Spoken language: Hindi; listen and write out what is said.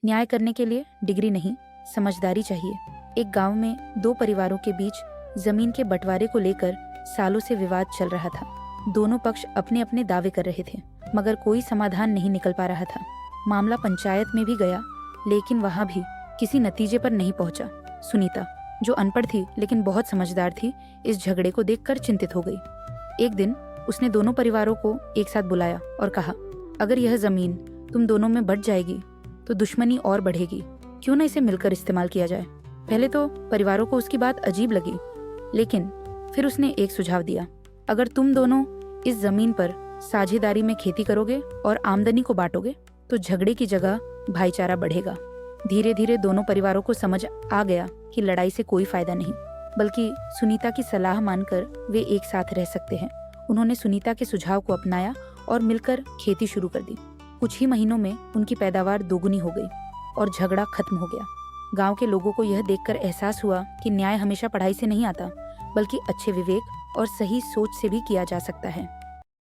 न्याय करने के लिए डिग्री नहीं, समझदारी चाहिए। एक गांव में दो परिवारों के बीच जमीन के बंटवारे को लेकर सालों से विवाद चल रहा था। दोनों पक्ष अपने अपने दावे कर रहे थे, मगर कोई समाधान नहीं निकल पा रहा था। मामला पंचायत में भी गया, लेकिन वहां भी किसी नतीजे पर नहीं पहुंचा। सुनीता, जो अनपढ़ थी लेकिन बहुत समझदार थी, इस झगड़े को देखकर चिंतित हो गई। एक दिन उसने दोनों परिवारों को एक साथ बुलाया और कहा, अगर यह जमीन तुम दोनों में बंट जाएगी तो दुश्मनी और बढ़ेगी। क्यों न इसे मिलकर इस्तेमाल किया जाए। पहले तो परिवारों को उसकी बात अजीब लगी, लेकिन फिर उसने एक सुझाव दिया, अगर तुम दोनों इस जमीन पर साझेदारी में खेती करोगे और आमदनी को बांटोगे तो झगड़े की जगह भाईचारा बढ़ेगा। धीरे धीरे दोनों परिवारों को समझ आ गया कि लड़ाई से कोई फायदा नहीं, बल्कि सुनीता की सलाह मानकर वे एक साथ रह सकते हैं। उन्होंने सुनीता के सुझाव को अपनाया और मिलकर खेती शुरू कर दी। कुछ ही महीनों में उनकी पैदावार दोगुनी हो गई और झगड़ा खत्म हो गया। गांव के लोगों को यह देखकर एहसास हुआ कि न्याय हमेशा पढ़ाई से नहीं आता, बल्कि अच्छे विवेक और सही सोच से भी किया जा सकता है।